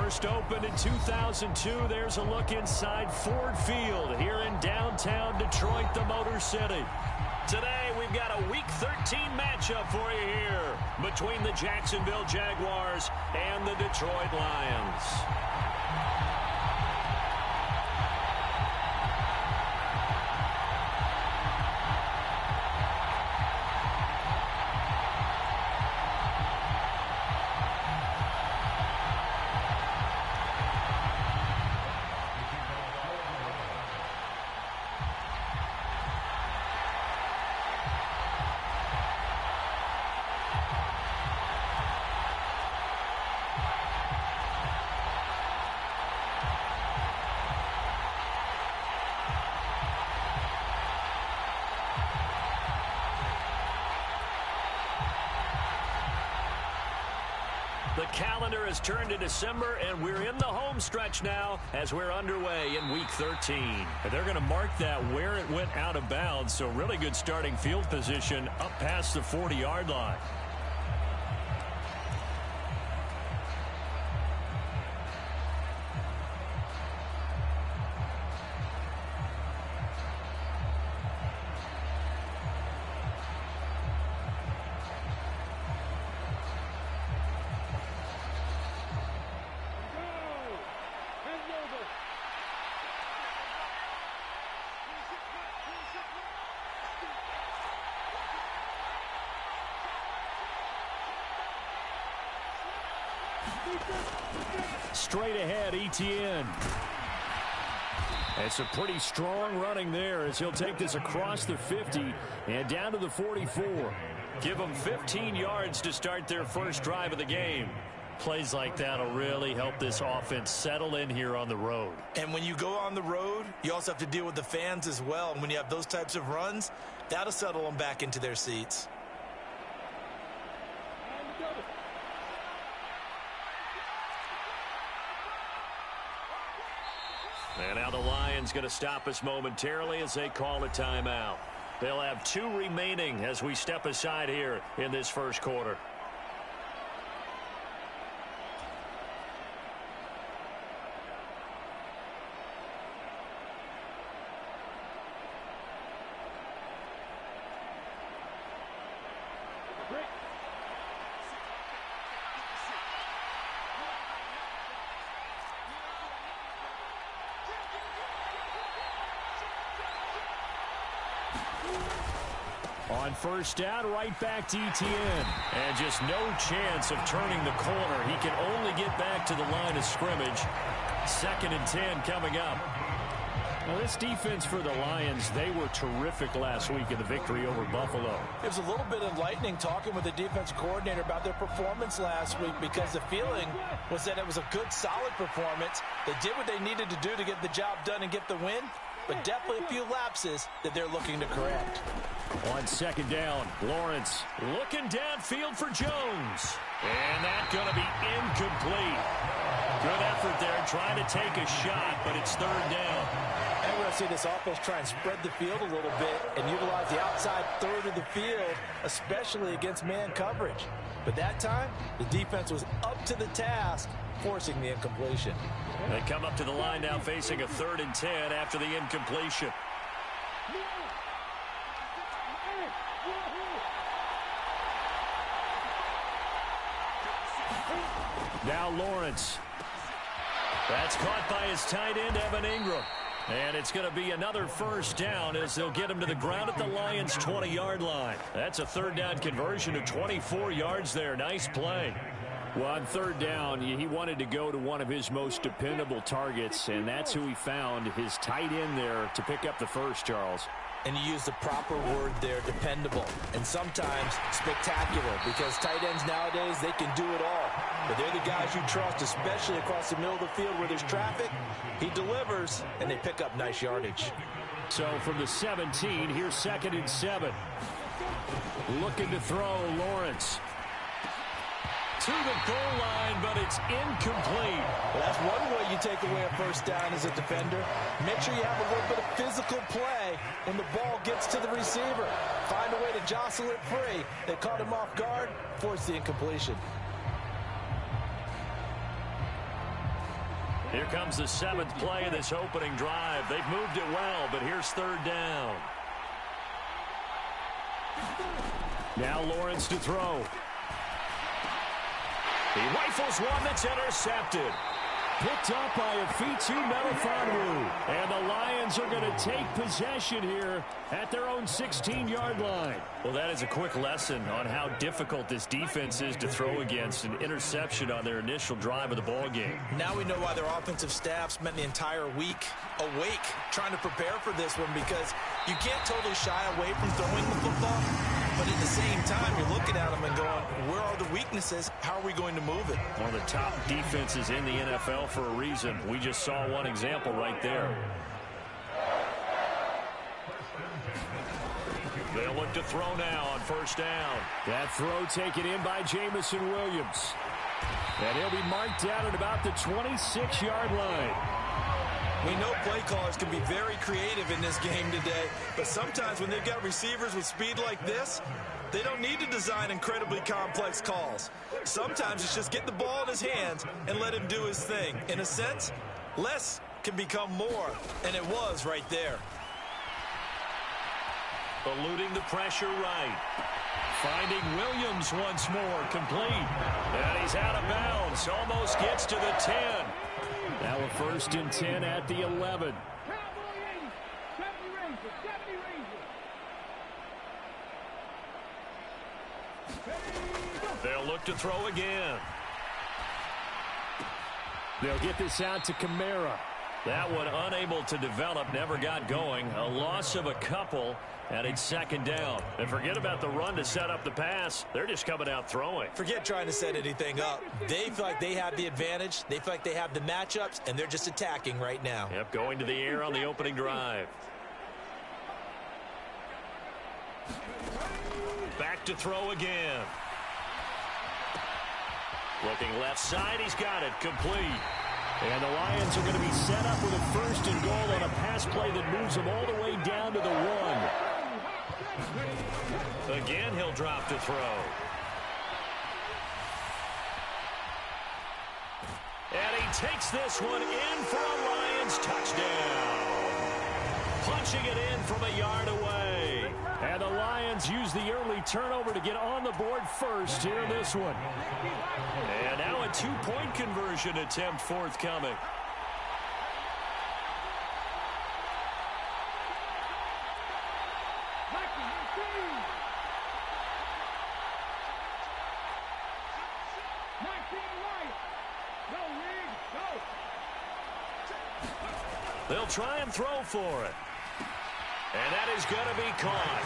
First opened in 2002. There's a look inside Ford Field here in downtown Detroit, the Motor City. Today, we've got a Week 13 matchup for you here between the Jacksonville Jaguars and the Detroit Lions. The calendar has turned to December, and we're in the home stretch now as we're underway in Week 13. They're going to mark that where it went out of bounds, so really good starting field position up past the 40-yard line. Straight ahead, Etienne. It's a pretty strong running there as he'll take this across the 50 and down to the 44. Give them 15 yards to start their first drive of the game. Plays like that will really help this offense settle in here on the road. And when you go on the road, you also have to deal with the fans as well. And when you have those types of runs, that'll settle them back into their seats. And now the Lions going to stop us momentarily as they call a timeout. They'll have 2 remaining as we step aside here in this first quarter. On first down, right back to Etienne. And just no chance of turning the corner. He can only get back to the line of scrimmage. 2nd and 10 coming up. Well, this defense for the Lions, they were terrific last week in the victory over Buffalo. It was a little bit enlightening talking with the defense coordinator about their performance last week because the feeling was that it was a good, solid performance. They did what they needed to do to get the job done and get the win, but definitely a few lapses that they're looking to correct. On 2nd down, Lawrence looking downfield for Jones. And that's going to be incomplete. Good effort there trying to take a shot, but it's 3rd down. And we're going to see this offense try and spread the field a little bit and utilize the outside third of the field, especially against man coverage. But that time, the defense was up to the task, forcing the incompletion. They come up to the line now facing a 3rd and 10 after the incompletion. Now Lawrence. That's caught by his tight end, Evan Ingram. And it's going to be another first down as they'll get him to the ground at the Lions' 20-yard line. That's a 3rd down conversion of 24 yards there. Nice play. Well, on 3rd down, he wanted to go to one of his most dependable targets, and that's who he found, his tight end there, to pick up the first, Charles. And you use the proper word there, dependable, and sometimes spectacular, because tight ends nowadays, they can do it all. But they're the guys you trust, especially across the middle of the field where there's traffic. He delivers, and they pick up nice yardage. So from the 17, here's 2nd and 7. Looking to throw, Lawrence. To the goal line, but it's incomplete. Well, that's one way you take away a first down as a defender. Make sure you have a little bit of physical play when the ball gets to the receiver. Find a way to jostle it free. They caught him off guard, forced the incompletion. Here comes the 7th play of this opening drive. They've moved it well, but here's 3rd down. Now Lawrence to throw. He rifles one that's intercepted. Picked up by Afitu Melifonwu. And the Lions are going to take possession here at their own 16-yard line. Well, that is a quick lesson on how difficult this defense is to throw against. An interception on their initial drive of the ball game. Now we know why their offensive staff spent the entire week awake trying to prepare for this one, because you can't totally shy away from throwing the football. But at the same time, you're looking at them and going, where are the weaknesses? How are we going to move it? One of the top defenses in the NFL for a reason. We just saw one example right there. They'll look to throw now on 1st down. That throw taken in by Jamison Williams. And he'll be marked down at about the 26-yard line. We know play callers can be very creative in this game today, but sometimes when they've got receivers with speed like this, they don't need to design incredibly complex calls. Sometimes it's just get the ball in his hands and let him do his thing. In a sense, less can become more, and it was right there. Eluding the pressure right. Finding Williams once more, complete. And he's out of bounds, almost gets to the 10. Now a 1st and 10 at the 11. They'll look to throw again. They'll get this out to Kamara. That one unable to develop, never got going. A loss of a couple, and it's 2nd down. And forget about the run to set up the pass. They're just coming out throwing. Forget trying to set anything up. They feel like they have the advantage. They feel like they have the matchups, and they're just attacking right now. Yep, going to the air on the opening drive. Back to throw again. Looking left side, he's got it, complete. And the Lions are going to be set up with a 1st and goal on a pass play that moves them all the way down to the 1. Again, he'll drop to throw. And he takes this one in for a Lions touchdown. Punching it in from a yard away. And the Lions use the early turnover to get on the board first here in this one. And now a 2-point conversion attempt forthcoming. They'll try and throw for it. And that is going to be caught.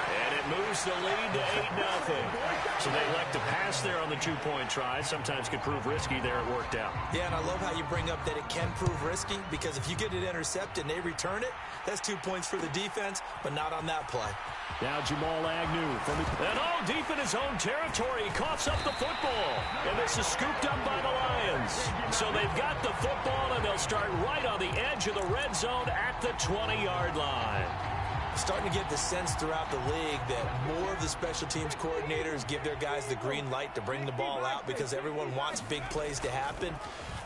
And it moves the lead to 8-0. So they elect to pass there on the 2-point try. Sometimes could prove risky there. It worked out. Yeah, and I love how you bring up that it can prove risky, because if you get it intercepted and they return it, that's 2 points for the defense, but not on that play. Now Jamal Agnew from the... And all deep in his own territory. He coughs up the football. And this is scooped up by the Lions. So they've got the football, and they'll start right on the edge of the red zone at the 20-yard line. Starting to get the sense throughout the league that more of the special teams coordinators give their guys the green light to bring the ball out, because everyone wants big plays to happen.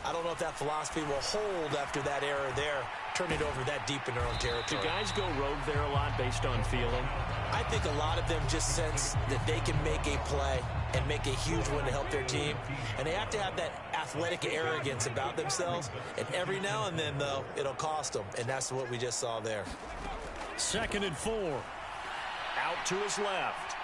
I don't know if that philosophy will hold after that error there, turn it over that deep in their own territory. Do guys go rogue there a lot based on feeling? I think a lot of them just sense that they can make a play and make a huge one to help their team. And they have to have that athletic arrogance about themselves. And every now and then, though, it'll cost them. And that's what we just saw there. 2nd and 4. Out to his left.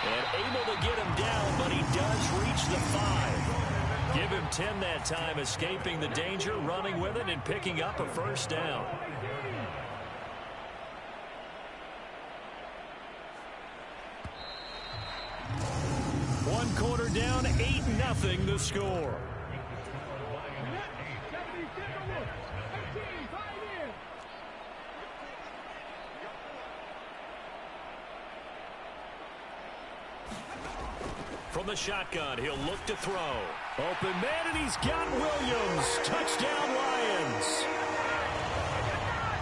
And able to get him down, but he does reach the 5. Give him 10 that time, escaping the danger, running with it, and picking up a 1st down. One quarter down, 8-0 the score. From the shotgun, he'll look to throw. Open man, and he's got Williams. Touchdown, Lions.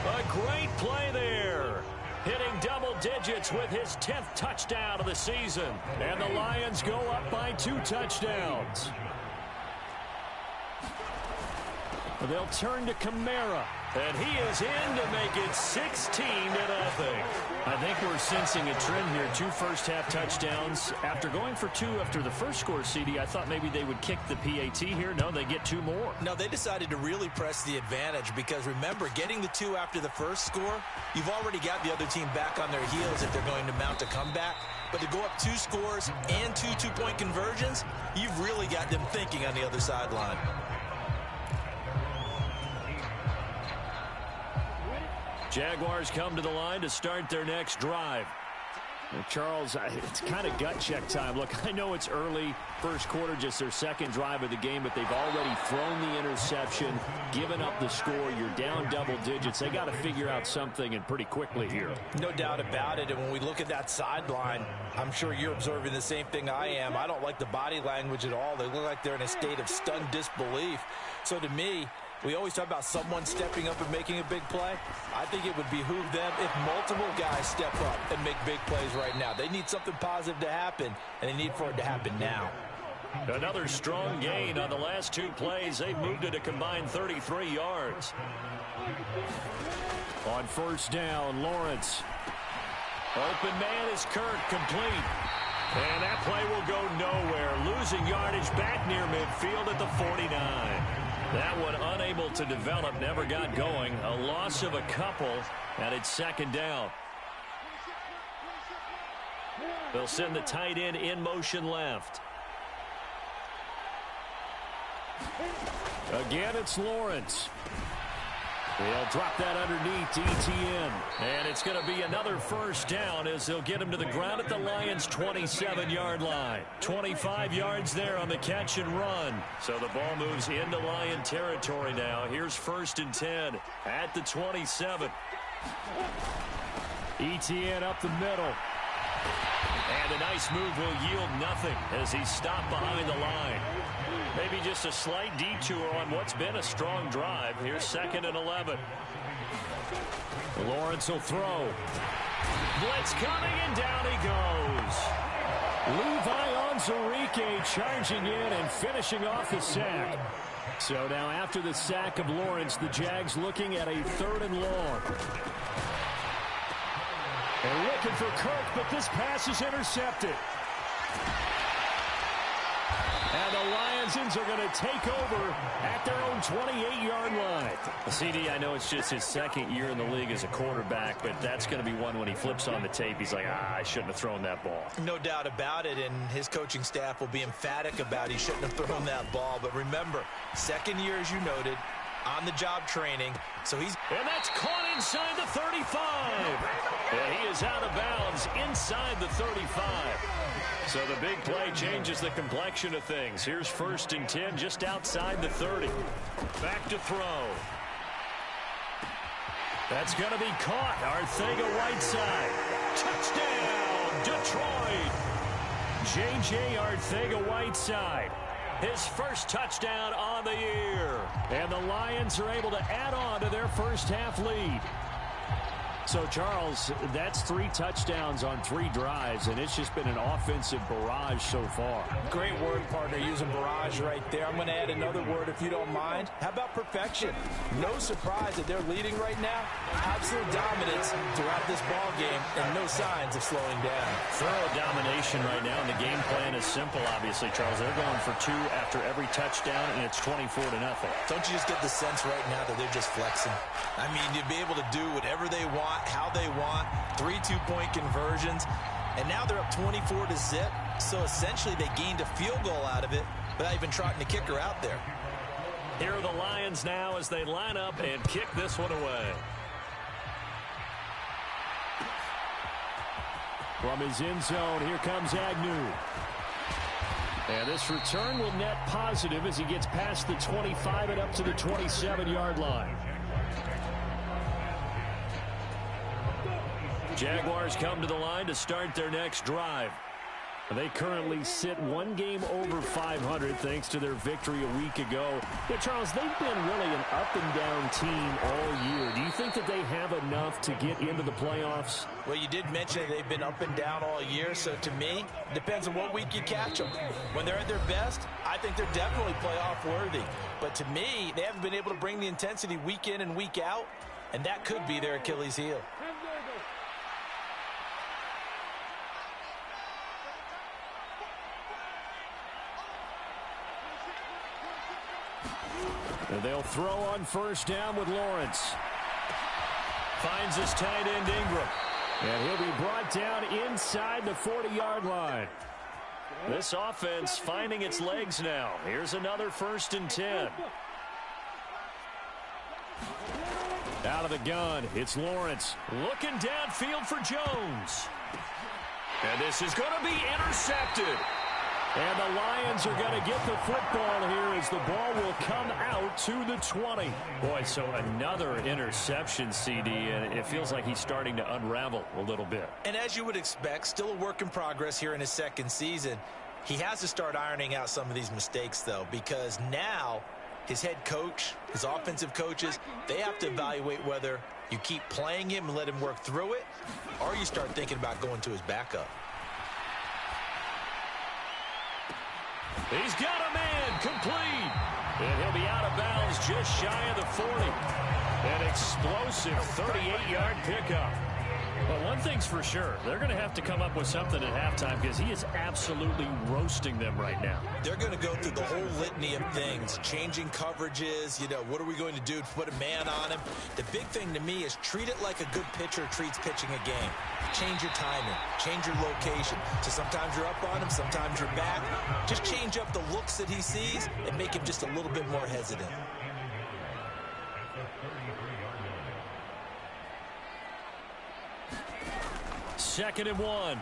A great play there. Hitting double digits with his 10th touchdown of the season. And the Lions go up by 2 touchdowns. They'll turn to Kamara. And he is in to make it 16-0. I think we're sensing a trend here. 2 first-half touchdowns. After going for 2 after the first score, CD, I thought maybe they would kick the PAT here. No, they get 2 more. No, they decided to really press the advantage because, remember, getting the 2 after the first score, you've already got the other team back on their heels if they're going to mount a comeback. But to go up 2 scores and 2 two-point conversions, you've really got them thinking on the other sideline. Jaguars come to the line to start their next drive. Well, Charles, it's kind of gut check time. Look, I know it's early, first quarter, just their second drive of the game, but they've already thrown the interception, given up the score. You're down double digits. They got to figure out something, and pretty quickly here. No doubt about it. And when we look at that sideline, I'm sure you're observing the same thing I am. I don't like the body language at all. They look like they're in a state of stunned disbelief. So to me, we always talk about someone stepping up and making a big play. I think it would behoove them if multiple guys step up and make big plays right now. They need something positive to happen, and they need for it to happen now. Another strong gain on the last 2 plays. They've moved it a combined 33 yards. On first down, Lawrence. Open man is Kirk, complete. And that play will go nowhere. Losing yardage back near midfield at the 49. That one unable to develop, never got going. A loss of a couple, and it's second down. They'll send the tight end in motion left. Again, it's Lawrence. They'll drop that underneath to ETN. And it's going to be another first down as they'll get him to the ground at the Lions' 27-yard line. 25 yards there on the catch and run. So the ball moves into Lion territory now. Here's 1st and 10 at the 27. ETN up the middle. And a nice move will yield nothing as he's stopped behind the line. Maybe just a slight detour on what's been a strong drive. Here's 2nd and 11. Lawrence will throw. Blitz coming, and down he goes. Levi Onwuzurike charging in and finishing off the sack. So now after the sack of Lawrence, the Jags looking at a 3rd and long. They're looking for Kirk, but this pass is intercepted. And the Lions are going to take over at their own 28-yard line. CD, I know it's just his 2nd year in the league as a quarterback, but that's going to be one when he flips on the tape. He's like, I shouldn't have thrown that ball. No doubt about it, and his coaching staff will be emphatic about he shouldn't have thrown that ball. But remember, 2nd year, as you noted, on-the-job training. So he's... And that's caught inside the 35. And he is out of bounds inside the 35. So the big play changes the complexion of things. Here's 1st and 10 just outside the 30. Back to throw. That's going to be caught. Arcega-Whiteside. Touchdown, Detroit. J.J. Arcega-Whiteside. His first touchdown on the year. And the Lions are able to add on to their first half lead. So, Charles, that's 3 touchdowns on 3 drives, and it's just been an offensive barrage so far. Great word, partner, using barrage right there. I'm going to add another word if you don't mind. How about perfection? No surprise that they're leading right now. Absolute dominance throughout this ball game, and no signs of slowing down. Thorough domination right now, and the game plan is simple, obviously, Charles. They're going for 2 after every touchdown, and it's 24-0. Don't you just get the sense right now that they're just flexing? I mean, you'd be able to do whatever they want, how they want, 3 two-point conversions, and now they're up 24-0. So essentially they gained a field goal out of it without even trotting the kicker out there. Here are the Lions now as they line up and kick this one away. From his end zone, here comes Agnew. And this return will net positive as he gets past the 25 and up to the 27-yard line. Jaguars come to the line to start their next drive. They currently sit one game over 500 thanks to their victory a week ago. Yeah, Charles, they've been really an up-and-down team all year. Do you think that they have enough to get into the playoffs? Well, you did mention that they've been up and down all year, so to me, it depends on what week you catch them. When they're at their best, I think they're definitely playoff worthy. But to me, they haven't been able to bring the intensity week in and week out, and that could be their Achilles heel. And they'll throw on first down with Lawrence. Finds his tight end Ingram. And he'll be brought down inside the 40-yard line. This offense finding its legs now. Here's another 1st and 10. Out of the gun, it's Lawrence. Looking downfield for Jones. And this is going to be intercepted. And the Lions are going to get the football here as the ball will come out to the 20. Boy, so another interception, CD, and it feels like he's starting to unravel a little bit. And as you would expect, still a work in progress here in his second season. He has to start ironing out some of these mistakes, though, because now his head coach, his offensive coaches, they have to evaluate whether you keep playing him and let him work through it, or you start thinking about going to his backup. He's got a man complete. And he'll be out of bounds just shy of the 40. An explosive 38-yard pickup. But one thing's for sure, they're going to have to come up with something at halftime because he is absolutely roasting them right now. They're going to go through the whole litany of things, changing coverages, what are we going to do to put a man on him? The big thing to me is treat it like a good pitcher treats pitching a game. Change your timing, change your location. So sometimes you're up on him, sometimes you're back. Just change up the looks that he sees and make him just a little bit more hesitant. Second and 1.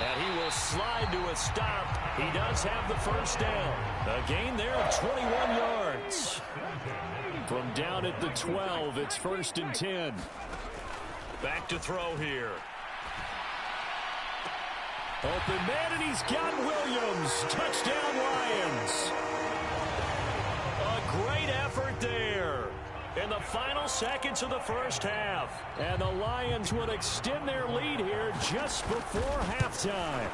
And he will slide to a stop. He does have the first down. A gain there of 21 yards. From down at the 12, it's 1st and 10. Back to throw here. Open man, and he's got Williams. Touchdown, Lions. A great effort there in the final seconds of the first half. And the Lions would extend their lead here just before halftime.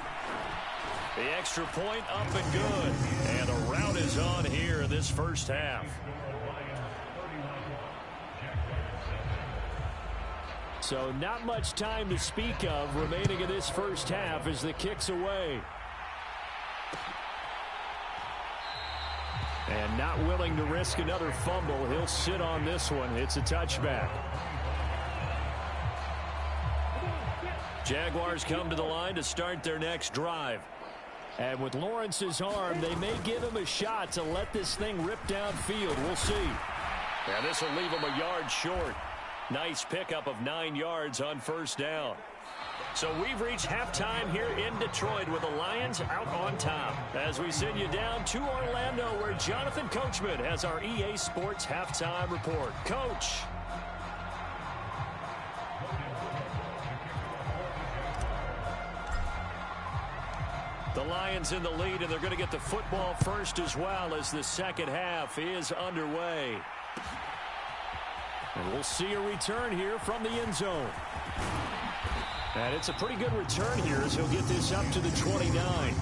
The extra point up and good. And a rout is on here in this first half. So not much time to speak of remaining in this first half as the kick's away. And not willing to risk another fumble, he'll sit on this one. It's a touchback. Jaguars come to the line to start their next drive. And with Lawrence's arm, they may give him a shot to let this thing rip downfield. We'll see. And this will leave him a yard short. Nice pickup of 9 yards on first down. So we've reached halftime here in Detroit with the Lions out on top. As we send you down to Orlando where Jonathan Coachman has our EA Sports halftime report. Coach. The Lions in the lead, and they're going to get the football first as well as the second half is underway. And we'll see a return here from the end zone. And it's a pretty good return here as he'll get this up to the 29.